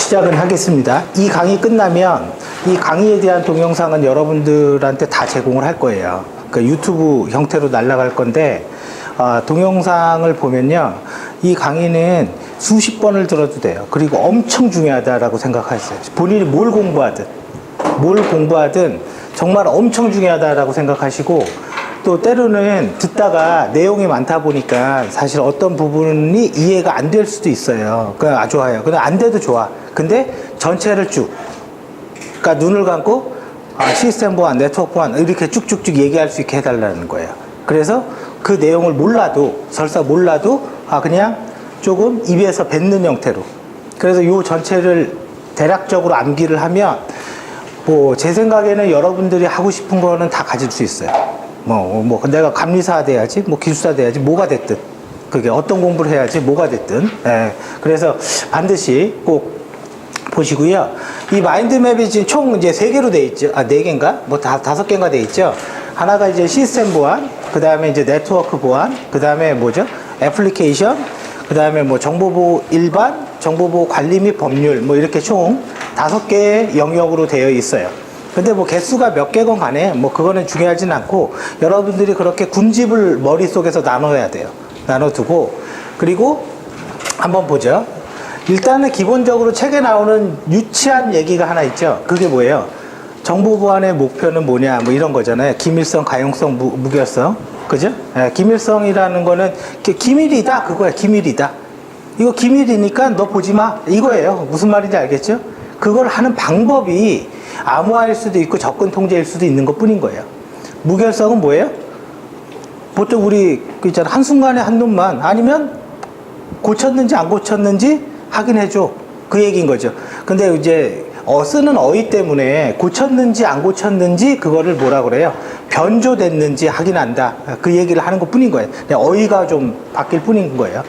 시작은 하겠습니다. 이 강의 끝나면 이 강의에 대한 동영상은 여러분들한테 다 제공을 할 거예요. 그 유튜브 형태로 날아갈 건데, 동영상을 보면요, 이 강의는 수십 번을 들어도 돼요. 그리고 엄청 중요하다라고 생각하세요. 본인이 뭘 공부하든 정말 엄청 중요하다라고 생각하시고, 또 때로는 듣다가 내용이 많다 보니까 사실 어떤 부분이 이해가 안 될 수도 있어요. 그러니까 좋아요. 근데 안 돼도 좋아. 근데 전체를 쭉, 그러니까 눈을 감고 시스템 보안, 네트워크 보안 이렇게 쭉쭉쭉 얘기할 수 있게 해달라는 거예요. 그래서 그 내용을 설사 몰라도 그냥 조금 입에서 뱉는 형태로. 그래서 요 전체를 대략적으로 암기를 하면 뭐 제 생각에는 여러분들이 하고 싶은 거는 다 가질 수 있어요. 내가 감리사 돼야지, 기술사 돼야지, 뭐가 됐든. 그게 어떤 공부를 해야지, 뭐가 됐든. 예. 그래서 반드시 꼭 보시고요. 이 마인드맵이 지금 총 이제 3개로 돼 있죠. 4개인가? 5개인가 돼 있죠. 하나가 이제 시스템 보안, 그 다음에 이제 네트워크 보안, 그 다음에 애플리케이션, 그 다음에 정보보호 일반, 정보보호 관리 및 법률, 이렇게 총 5개의 영역으로 되어 있어요. 근데 개수가 몇 개건 간에 그거는 중요하진 않고, 여러분들이 그렇게 군집을 머릿속에서 나눠야 돼요. 나눠두고, 그리고 한번 보죠. 일단은 기본적으로 책에 나오는 유치한 얘기가 하나 있죠. 그게 뭐예요? 정보 보안의 목표는 뭐냐, 이런 거잖아요. 기밀성, 가용성, 무결성. 그죠? 예, 기밀성이라는 거는 기밀이다. 그거야, 기밀이다. 이거 기밀이니까 너 보지 마. 이거예요. 무슨 말인지 알겠죠? 그걸 하는 방법이 암호화일 수도 있고 접근 통제일 수도 있는 것 뿐인 거예요. 무결성은 뭐예요? 보통 우리 있잖아, 한순간에 한 놈만, 아니면 고쳤는지 안 고쳤는지 확인해줘. 그 얘기인 거죠. 근데 이제 쓰는 어휘 때문에 고쳤는지 안 고쳤는지 그거를 뭐라 그래요? 변조됐는지 확인한다. 그 얘기를 하는 것 뿐인 거예요. 그냥 어휘가 좀 바뀔 뿐인 거예요.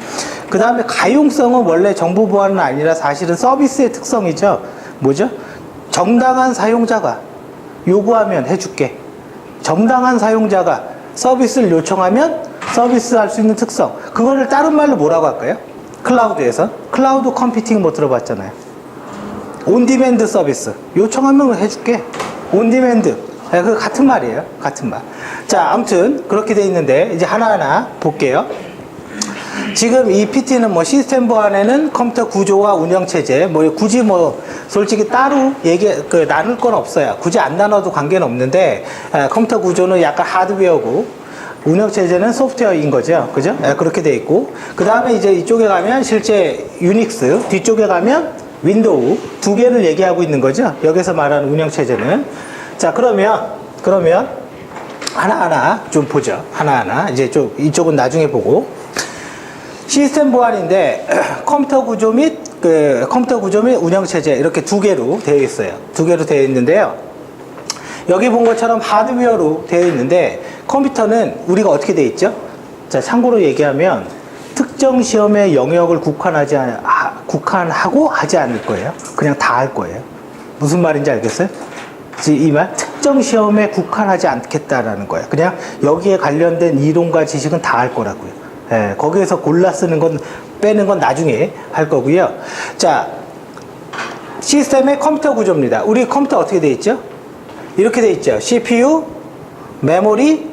그 다음에 가용성은 원래 정보 보안은 아니라 사실은 서비스의 특성이죠. 뭐죠? 정당한 사용자가 요구하면 해줄게. 정당한 사용자가 서비스를 요청하면 서비스 할 수 있는 특성. 그거를 다른 말로 뭐라고 할까요? 클라우드에서. 클라우드 컴퓨팅 들어봤잖아요. 온디맨드 서비스. 요청하면 해줄게. 온디맨드. 그 같은 말이에요. 같은 말. 자, 아무튼 그렇게 돼 있는데 이제 하나하나 볼게요. 지금 이 PT는 시스템 보안에는 컴퓨터 구조와 운영체제, 굳이 솔직히 따로 나눌 건 없어요. 굳이 안 나눠도 관계는 없는데, 컴퓨터 구조는 약간 하드웨어고, 운영체제는 소프트웨어인 거죠. 그죠? 그렇게 돼 있고. 그 다음에 이제 이쪽에 가면 실제 유닉스, 뒤쪽에 가면 윈도우, 2개를 얘기하고 있는 거죠. 여기서 말하는 운영체제는. 자, 그러면, 하나하나 좀 보죠. 하나하나. 이제 이쪽은 나중에 보고. 시스템 보안인데 컴퓨터 구조 및 운영체제 이렇게 2개로 되어 있어요. 2개로 되어 있는데요. 여기 본 것처럼 하드웨어로 되어 있는데 컴퓨터는 우리가 어떻게 되어 있죠? 자, 참고로 얘기하면 특정 시험의 영역을 국한하고 하지 않을 거예요. 그냥 다 할 거예요. 무슨 말인지 알겠어요? 이 말? 특정 시험에 국한하지 않겠다라는 거예요. 그냥 여기에 관련된 이론과 지식은 다 할 거라고요. 예, 거기에서 골라 쓰는 건, 빼는 건 나중에 할 거고요. 자, 시스템의 컴퓨터 구조입니다. 우리 컴퓨터 어떻게 돼 있죠? 이렇게 돼 있죠. CPU, 메모리,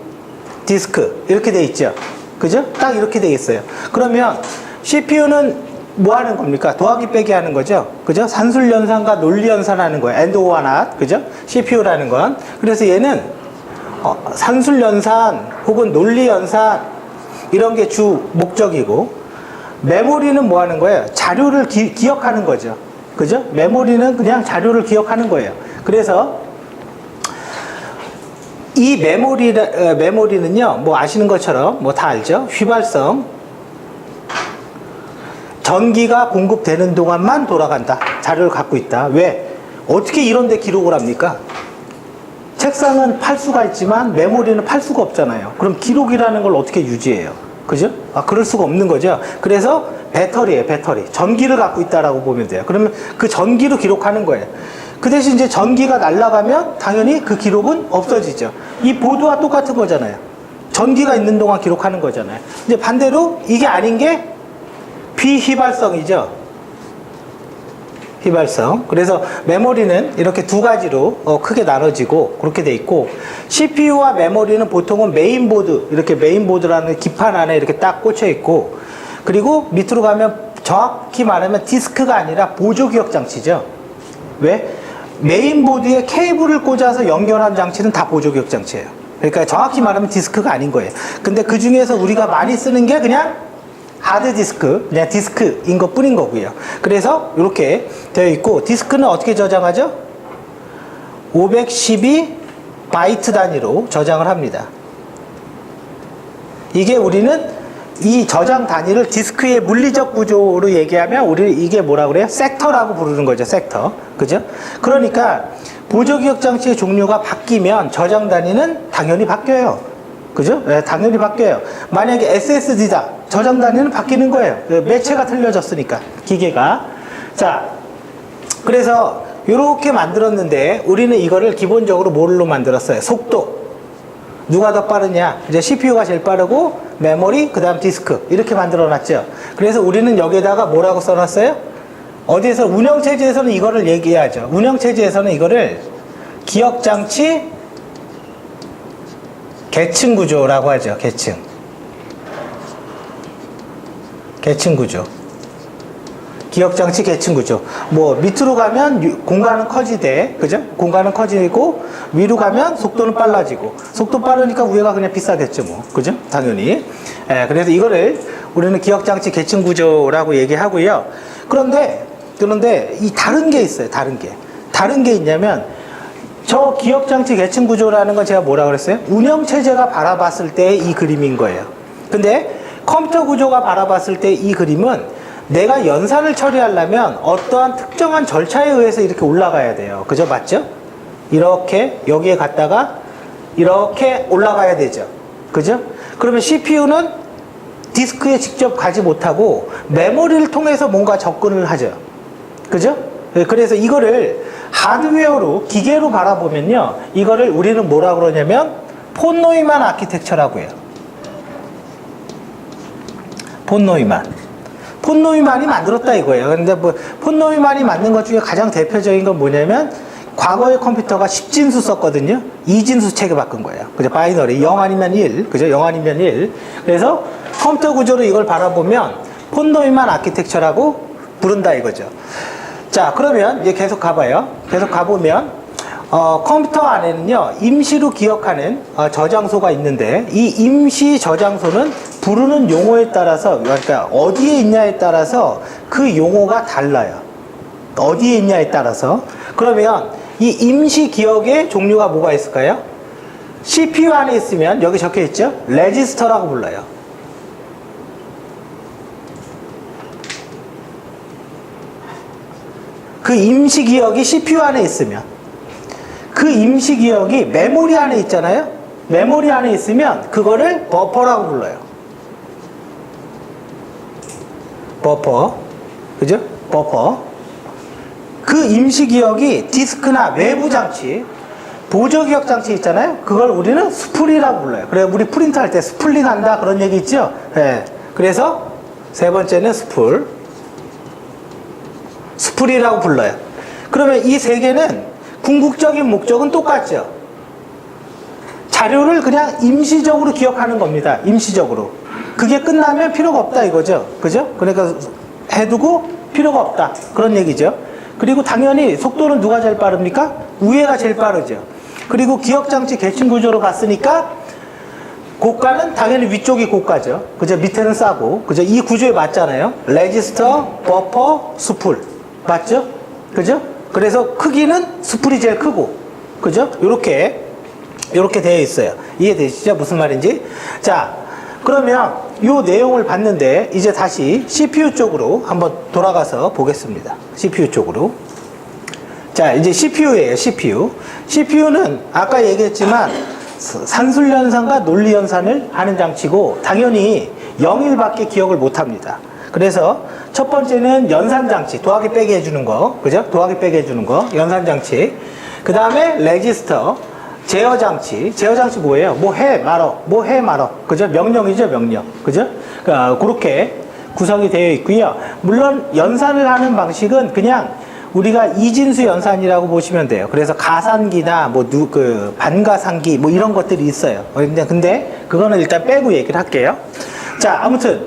디스크. 이렇게 돼 있죠. 그죠? 딱 이렇게 돼 있어요. 그러면 CPU는 뭐 하는 겁니까? 더하기 빼기 하는 거죠. 그죠? 산술연산과 논리연산하는 거예요. and or not. 그죠? CPU라는 건. 그래서 얘는 산술연산 혹은 논리연산 이런 게 주 목적이고, 메모리는 뭐 하는 거예요? 자료를 기억하는 거죠. 그죠? 메모리는 그냥 자료를 기억하는 거예요. 그래서 이 메모리는요, 아시는 것처럼 다 알죠? 휘발성, 전기가 공급되는 동안만 돌아간다. 자료를 갖고 있다. 왜? 어떻게 이런 데 기록을 합니까? 책상은 팔 수가 있지만 메모리는 팔 수가 없잖아요. 그럼 기록이라는 걸 어떻게 유지해요? 그죠? 그럴 수가 없는 거죠. 그래서 배터리예요, 배터리. 전기를 갖고 있다라고 보면 돼요. 그러면 그 전기로 기록하는 거예요. 그 대신 이제 전기가 날아가면 당연히 그 기록은 없어지죠. 이 보드와 똑같은 거잖아요. 전기가 있는 동안 기록하는 거잖아요. 이제 반대로 이게 아닌 게 비휘발성이죠. 휘발성. 그래서 메모리는 이렇게 두 가지로 크게 나눠지고 그렇게 돼 있고, CPU와 메모리는 보통은 메인보드, 이렇게 메인보드라는 기판 안에 이렇게 딱 꽂혀 있고, 그리고 밑으로 가면 정확히 말하면 디스크가 아니라 보조기억 장치죠. 왜? 메인보드에 케이블을 꽂아서 연결한 장치는 다 보조기억 장치예요. 그러니까 정확히 말하면 디스크가 아닌 거예요. 근데 그 중에서 우리가 많이 쓰는 게 그냥 하드디스크, 그냥 디스크인 것 뿐인 거고요. 그래서 이렇게 되어 있고, 디스크는 어떻게 저장하죠? 512 바이트 단위로 저장을 합니다. 이게 우리는 이 저장 단위를 디스크의 물리적 구조로 얘기하면 우리 이게 뭐라 그래요? 섹터라고 부르는 거죠. 섹터. 그죠? 그러니까 보조기억 장치의 종류가 바뀌면 저장 단위는 당연히 바뀌어요. 그죠? 네, 당연히 바뀌어요. 만약에 SSD다. 저장 단위는 바뀌는 거예요. 매체가 틀려졌으니까. 기계가. 자, 그래서 이렇게 만들었는데 우리는 이거를 기본적으로 뭘로 만들었어요? 속도. 누가 더 빠르냐? 이제 CPU가 제일 빠르고 메모리, 그 다음 디스크 이렇게 만들어 놨죠. 그래서 우리는 여기에다가 뭐라고 써놨어요? 어디에서 운영체제에서는 이거를 얘기하죠. 운영체제에서는 이거를 기억장치 계층 구조라고 하죠. 계층 구조. 기억장치 계층 구조. 뭐 밑으로 가면 공간은 커지되, 그죠? 공간은 커지고 위로 가면 속도는 빨라지고, 속도 빠르니까 위에가 그냥 비싸겠죠, 뭐, 그죠? 당연히. 그래서 이거를 우리는 기억장치 계층 구조라고 얘기하고요. 그런데 이 다른 게 있어요. 다른 게 있냐면, 저 기억장치 계층 구조라는 건 제가 뭐라 그랬어요? 운영체제가 바라봤을 때 이 그림인 거예요. 근데 컴퓨터 구조가 바라봤을 때 이 그림은 내가 연산을 처리하려면 어떠한 특정한 절차에 의해서 이렇게 올라가야 돼요. 그죠? 맞죠? 이렇게 여기에 갔다가 이렇게 올라가야 되죠. 그죠? 그러면 CPU는 디스크에 직접 가지 못하고 메모리를 통해서 뭔가 접근을 하죠. 그죠? 그래서 이거를 하드웨어로, 기계로 바라보면요, 이거를 우리는 뭐라 그러냐면 폰 노이만 아키텍처라고 해요. 폰 노이만이 만들었다 이거예요. 근데 뭐 폰 노이만이 만든 것 중에 가장 대표적인 건 뭐냐면, 과거의 컴퓨터가 10진수 썼거든요. 2진수 체계 바꾼 거예요. 그죠? 바이너리 0 아니면 1. 그죠? 0 아니면 1. 그래서 컴퓨터 구조로 이걸 바라보면 폰 노이만 아키텍처라고 부른다 이거죠. 자, 그러면 이제 계속 가봐요. 계속 가보면 컴퓨터 안에는요, 임시로 기억하는 저장소가 있는데, 이 임시 저장소는 부르는 용어에 따라서, 그러니까 어디에 있냐에 따라서 그 용어가 달라요. 어디에 있냐에 따라서. 그러면 이 임시 기억의 종류가 뭐가 있을까요? CPU 안에 있으면 여기 적혀 있죠? 레지스터라고 불러요. 그 임시 기억이 CPU 안에 있으면, 그 임시 기억이 메모리 안에 있잖아요? 메모리 안에 있으면 그거를 버퍼라고 불러요. 버퍼. 그죠? 버퍼. 그 임시 기억이 디스크나 외부 장치, 보조기억 장치 있잖아요? 그걸 우리는 스풀이라고 불러요. 그래, 우리 프린트 할 때 스플링 한다 그런 얘기 있죠? 네. 그래서 세 번째는 스풀이라고 불러요. 그러면 이 세 개는 궁극적인 목적은 똑같죠. 자료를 그냥 임시적으로 기억하는 겁니다. 임시적으로. 그게 끝나면 필요가 없다 이거죠. 그죠? 그러니까 해두고 필요가 없다. 그런 얘기죠. 그리고 당연히 속도는 누가 제일 빠릅니까? 위에가 제일 빠르죠. 그리고 기억장치 계층 구조로 갔으니까 고가는 당연히 위쪽이 고가죠. 그죠? 밑에는 싸고. 그죠? 이 구조에 맞잖아요. 레지스터, 버퍼, 스풀. 맞죠? 그죠? 그래서 크기는 스풀이 제일 크고. 그죠? 요렇게 되어 있어요. 이해되시죠? 무슨 말인지? 자, 그러면 요 내용을 봤는데 이제 다시 CPU 쪽으로 한번 돌아가서 보겠습니다. CPU 쪽으로. 자, 이제 CPU예요. CPU는 아까 얘기했지만 산술연산과 논리연산을 하는 장치고, 당연히 0일밖에 기억을 못합니다. 그래서 첫 번째는 연산장치, 더하기 빼기 해주는 거, 그죠? 더하기 빼기 해주는 거, 연산장치. 그 다음에 레지스터, 제어장치 뭐예요? 뭐 해 말어, 그죠? 명령이죠, 명령, 그죠? 그렇게 구성이 되어 있고요. 물론 연산을 하는 방식은 그냥 우리가 이진수 연산이라고 보시면 돼요. 그래서 가산기나 뭐 반가산기 뭐 이런 것들이 있어요. 근데 그거는 일단 빼고 얘기를 할게요. 자, 아무튼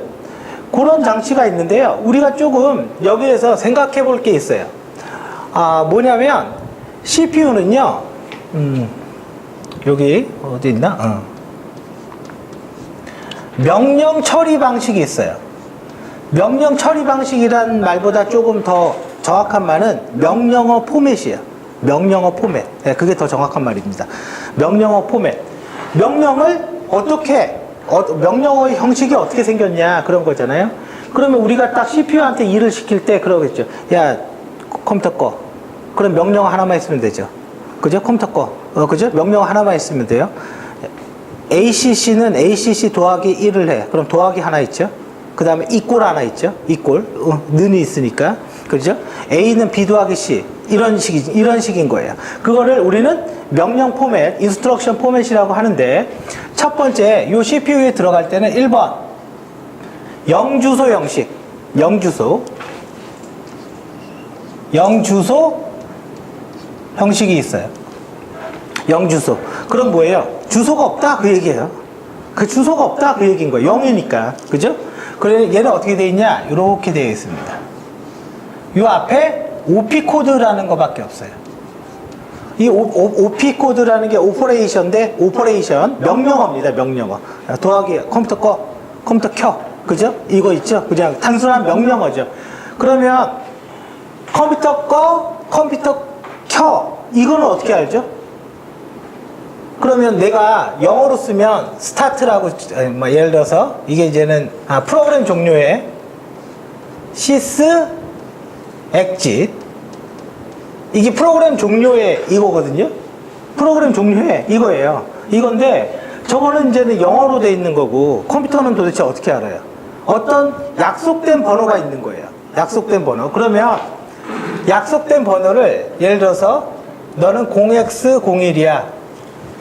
그런 장치가 있는데요. 우리가 조금 여기에서 생각해 볼 게 있어요. 뭐냐면 CPU는요. 여기 어디 있나? 명령 처리 방식이 있어요. 명령 처리 방식이란 말보다 조금 더 정확한 말은 명령어 포맷이에요. 명령어 포맷. 네, 그게 더 정확한 말입니다. 명령어 포맷. 명령을 어떻게, 명령어의 형식이 어떻게 생겼냐, 그런 거잖아요. 그러면 우리가 딱 CPU한테 일을 시킬 때 그러겠죠. 야, 컴퓨터 꺼. 그럼 명령어 하나만 있으면 되죠. 그죠? 컴퓨터 꺼. 그죠? 명령어 하나만 있으면 돼요. ACC는 ACC 더하기 1을 해. 그럼 더하기 하나 있죠. 그 다음에 이꼴 하나 있죠. 이꼴. 는이 있으니까. 그죠? A는 B 더하기 C. 이런 식인 거예요. 그거를 우리는 명령 포맷, 인스트럭션 포맷이라고 하는데, 첫 번째, 요 CPU에 들어갈 때는 1번, 영주소 형식. 영주소 형식이 있어요. 영주소. 그럼 뭐예요? 주소가 없다? 그 얘기예요. 그 주소가 없다? 그 얘기인 거예요. 0이니까. 그죠? 그래, 얘는 어떻게 되어 있냐? 이렇게 되어 있습니다. 요 앞에 OP 코드라는 거밖에 없어요. 이 OP 코드라는 게 오퍼레이션인데, 오퍼레이션, 명령어입니다. 명령어. 더하기, 컴퓨터 꺼, 컴퓨터 켜. 그죠? 이거 있죠? 그냥 단순한 명령어죠. 그러면 컴퓨터 꺼, 컴퓨터 켜. 이거는 어떻게 알죠? 그러면 내가 영어로 쓰면 스타트라고, 예를 들어서 이게 이제는 프로그램 종료에 sys exit, 이게 프로그램 종료에 이거거든요. 프로그램 종료에 이거예요. 이건데 저거는 이제는 영어로 돼 있는 거고, 컴퓨터는 도대체 어떻게 알아요? 어떤 약속된 번호가 있는 거예요. 약속된 번호. 그러면 약속된 번호를 예를 들어서 너는 0x01이야.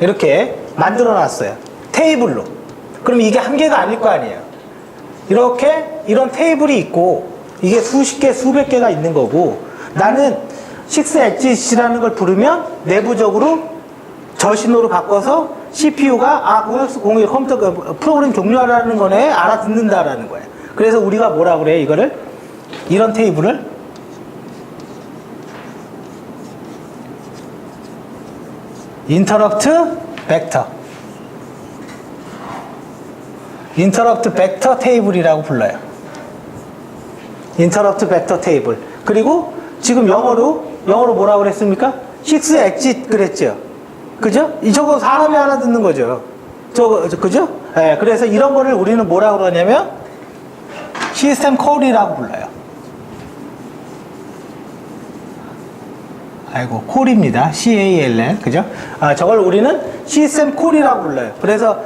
이렇게 만들어 놨어요. 테이블로. 그럼 이게 한 개가 아닐 거 아니에요. 이렇게 이런 테이블이 있고, 이게 수십 개, 수백 개가 있는 거고, 나는 6exit이라는 걸 부르면 내부적으로 저 신호로 바꿔서 CPU가 0x01 컴퓨터 프로그램 종료하라는 거네, 알아듣는다라는 거예요. 그래서 우리가 뭐라 그래요? 이거를, 이런 테이블을 인터럽트 벡터, 인터럽트 벡터 테이블이라고 불러요. 인터럽트 벡터 테이블. 그리고 지금 영어로 뭐라고 그랬습니까? 6exit 그랬죠. 그죠? 저거 사람이 알아듣는 거죠. 그죠? 네, 그래서 이런 거를 우리는 뭐라고 그러냐면 시스템 콜이라고 불러요. 아이고, 콜입니다. CALL. 그죠? 저걸 우리는 시스템 콜이라고 불러요. 그래서,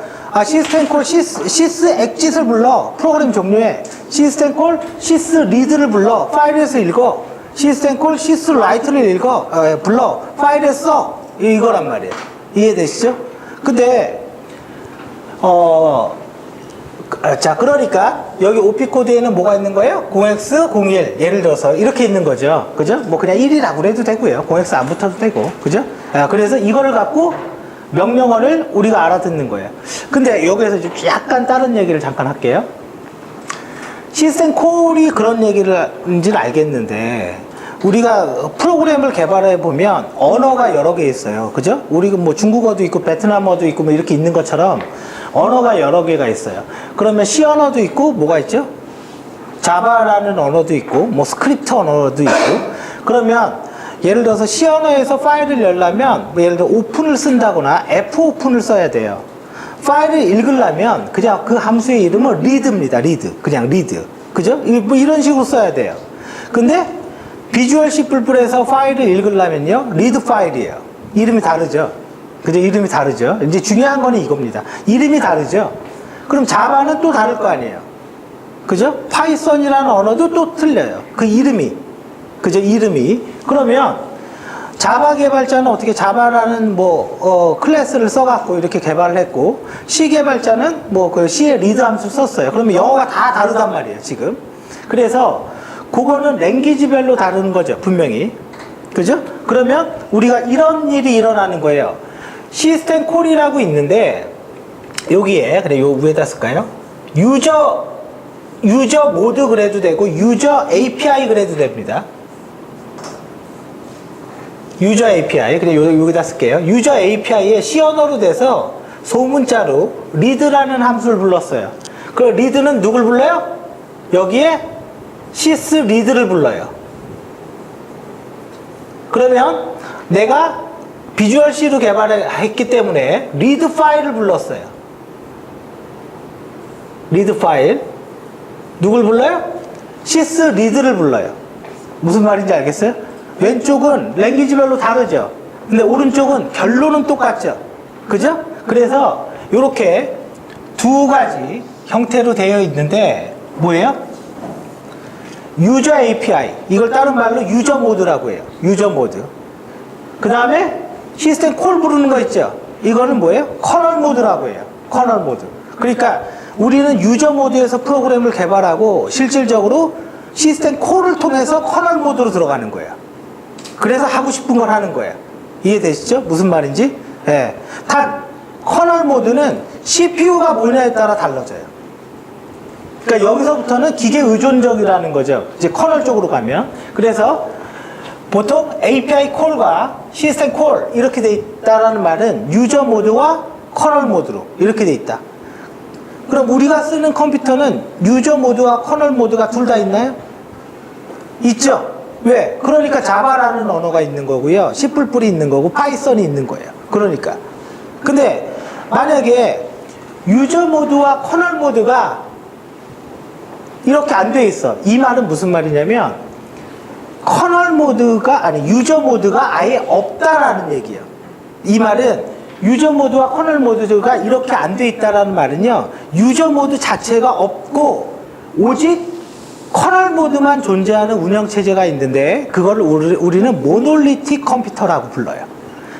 시스템 콜, sys exit을 불러. 프로그램 종료에. 시스템 콜, sys read를 불러. 파일에서 읽어. 시스템 콜, sys write를 읽어. 불러. 파일에 써. 이거란 말이에요. 이해되시죠? 근데, 자, 그러니까 여기 OP 코드에는 뭐가 있는 거예요? 0x01 예를 들어서 이렇게 있는 거죠. 그죠? 뭐 그냥 1이라고 해도 되고요. 0x 안 붙어도 되고. 그죠? 그래서 이거를 갖고 명령어를 우리가 알아듣는 거예요. 근데 여기에서 좀 약간 다른 얘기를 잠깐 할게요. 시스템 콜이 그런 얘기인지는 알겠는데, 우리가 프로그램을 개발해 보면 언어가 여러 개 있어요. 그죠? 우리가 뭐 중국어도 있고 베트남어도 있고 뭐 이렇게 있는 것처럼 언어가 여러 개가 있어요. 그러면 C 언어도 있고 뭐가 있죠? 자바라는 언어도 있고 뭐 스크립트 언어도 있고. 그러면 예를 들어서 C 언어에서 파일을 열려면 뭐 예를 들어 오픈을 쓴다거나 F 오픈을 써야 돼요. 파일을 읽으려면 그냥 그 함수의 이름은 read입니다. read. 그냥 read. 그죠? 뭐 이런 식으로 써야 돼요. 근데 비주얼 C++에서 파일을 읽으려면요, 리드 파일이에요. 이름이 다르죠. 그죠? 이름이 다르죠. 이제 중요한 거는 이겁니다. 이름이 다르죠. 그럼 자바는 또 다를 거 아니에요. 그죠? 파이썬이라는 언어도 또 틀려요. 그 이름이. 그죠? 이름이. 그러면 자바 개발자는 어떻게 자바라는 클래스를 써갖고 이렇게 개발을 했고, C 개발자는 그 C의 리드 함수 썼어요. 그러면 영어가 다 다르단 말이에요, 지금. 그래서 그거는 랭귀지별로 다른 거죠, 분명히. 그죠? 그러면 우리가 이런 일이 일어나는 거예요. 시스템 콜이라고 있는데 여기에 그래 요 위에다 쓸까요? 유저 모드 그래도 되고 유저 API 그래도 됩니다. 유저 API 그래 여기다 쓸게요. 유저 API에 C 언어로 돼서 소문자로 리드라는 함수를 불렀어요. 그 리드는 누굴 불러요? 여기에 sys 리드를 불러요. 그러면 내가 비주얼 C로 개발했기 때문에 리드 파일을 불렀어요. 리드 파일 누굴 불러요? sys 리드를 불러요. 무슨 말인지 알겠어요? 왼쪽은 랭귀지별로 다르죠. 근데 오른쪽은 결론은 똑같죠. 그죠? 그래서 이렇게 두 가지 형태로 되어 있는데 뭐예요? 유저 API 이걸 다른 말로 유저 모드라고 해요. 유저 모드. 그 다음에 시스템 콜 부르는 거 있죠. 이거는 뭐예요? 커널 모드라고 해요. 커널 모드. 그러니까 우리는 유저 모드에서 프로그램을 개발하고 실질적으로 시스템 콜을 통해서 커널 모드로 들어가는 거예요. 그래서 하고 싶은 걸 하는 거예요. 이해되시죠? 무슨 말인지? 예. 단 커널 모드는 CPU가 뭐냐에 따라 달라져요. 그러니까 여기서부터는 기계 의존적이라는 거죠. 이제 커널 쪽으로 가면. 그래서 보통 API 콜과 시스템 콜 이렇게 돼 있다라는 말은 유저 모드와 커널 모드로 이렇게 돼 있다. 그럼 우리가 쓰는 컴퓨터는 유저 모드와 커널 모드가 둘 다 있나요? 있죠. 왜? 그러니까 자바라는 언어가 있는 거고요. C++ 있는 거고 파이썬이 있는 거예요. 그러니까. 근데 만약에 유저 모드와 커널 모드가 이렇게 안 돼 있어. 이 말은 무슨 말이냐면 커널 모드가 아니 유저 모드가 아예 없다라는 얘기예요. 이 말은 유저 모드와 커널 모드가 이렇게 안 돼 있다라는 말은요. 유저 모드 자체가 없고 오직 커널 모드만 존재하는 운영체제가 있는데 그거를 우리는 모놀리틱 컴퓨터라고 불러요.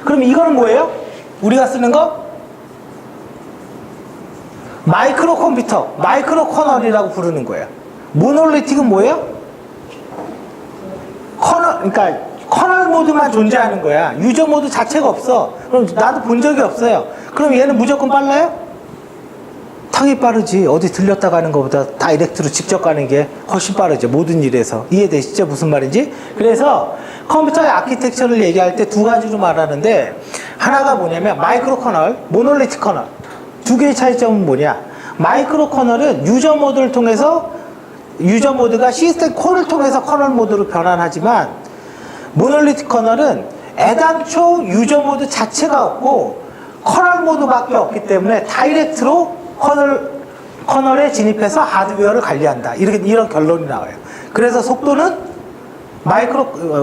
그럼 이거는 뭐예요? 우리가 쓰는 거? 마이크로 컴퓨터, 마이크로 커널이라고 부르는 거예요. 모놀리틱은 뭐예요? 그러니까 커널 모드만 존재하는 거야. 유저 모드 자체가 없어. 그럼 나도 본 적이 없어요. 그럼 얘는 무조건 빨라요? 당연히 빠르지. 어디 들렸다 가는 것보다 다이렉트로 직접 가는 게 훨씬 빠르죠. 모든 일에서. 이해되시죠? 무슨 말인지? 그래서 컴퓨터의 아키텍처를 얘기할 때 두 가지로 말하는데 하나가 뭐냐면 마이크로 커널, 모놀리틱 커널. 두 개의 차이점은 뭐냐? 마이크로 커널은 유저 모드를 통해서 유저 모드가 시스템 콜을 통해서 커널 모드로 변환하지만 모놀리틱 커널은 애당초 유저 모드 자체가 없고 커널 모드밖에 없기 때문에 다이렉트로 커널에 진입해서 하드웨어를 관리한다. 이런 결론이 나와요. 그래서 속도는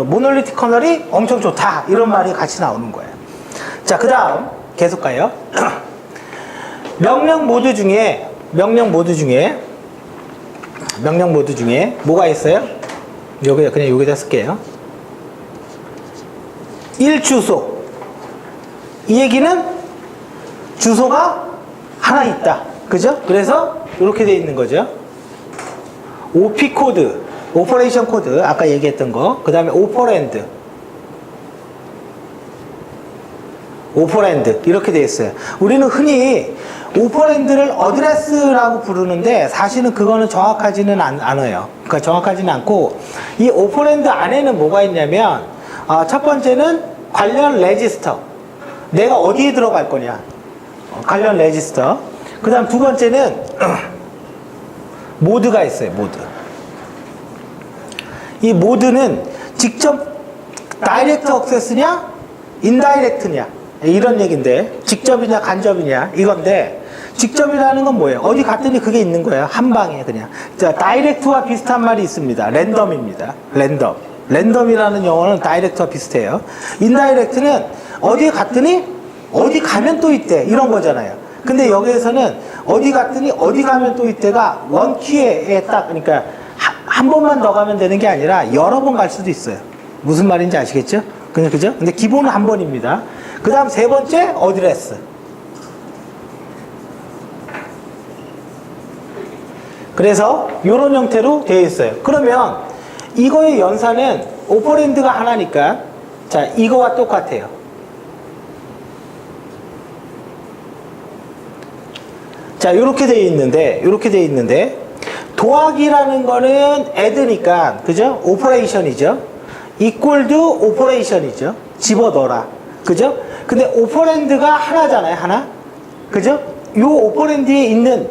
모놀리틱 커널이 엄청 좋다. 이런 말이 같이 나오는 거예요. 자, 그 다음 계속 가요. 명령 모드 중에 뭐가 있어요? 그냥 여기다 쓸게요. 1주소. 이 얘기는 주소가 하나 있다. 그죠? 그래서 이렇게 돼 있는 거죠. OP 코드, 오퍼레이션 코드, 아까 얘기했던 거. 그 다음에 오퍼랜드 이렇게 돼 있어요. 우리는 흔히 오퍼랜드를 어드레스라고 부르는데 사실은 그거는 정확하지는 않아요. 그러니까 정확하지는 않고 이 오퍼랜드 안에는 뭐가 있냐면 첫 번째는 관련 레지스터. 내가 어디에 들어갈 거냐. 관련 레지스터. 그 다음 두 번째는 모드가 있어요. 모드. 이 모드는 직접 다이렉트 억세스냐 인다이렉트냐 이런 얘기인데 직접이냐 간접이냐 이건데 직접이라는 건 뭐예요? 어디 갔더니 그게 있는 거예요. 한 방에 그냥. 자, 다이렉트와 비슷한 말이 있습니다. 랜덤입니다. 랜덤이라는 용어는 다이렉트와 비슷해요. 인다이렉트는 어디에 갔더니 어디 가면 또 있대 이런 거잖아요. 근데 여기에서는 어디 갔더니 어디 가면 또 있대가 원키에 딱 그러니까 한 번만 더 가면 되는 게 아니라 여러 번 갈 수도 있어요. 무슨 말인지 아시겠죠? 그죠? 근데 기본은 한 번입니다. 그 다음 세 번째 어드레스. 그래서 이런 형태로 되어 있어요. 그러면 이거의 연산은 오퍼랜드가 하나니까 자, 이거와 똑같아요. 자, 요렇게 돼 있는데, 도하기라는 거는 add니까, 그죠? 오퍼레이션이죠? equal도 오퍼레이션이죠? 집어넣어라. 그죠? 근데 오퍼랜드가 하나잖아요, 하나? 그죠? 요 오퍼랜드에 있는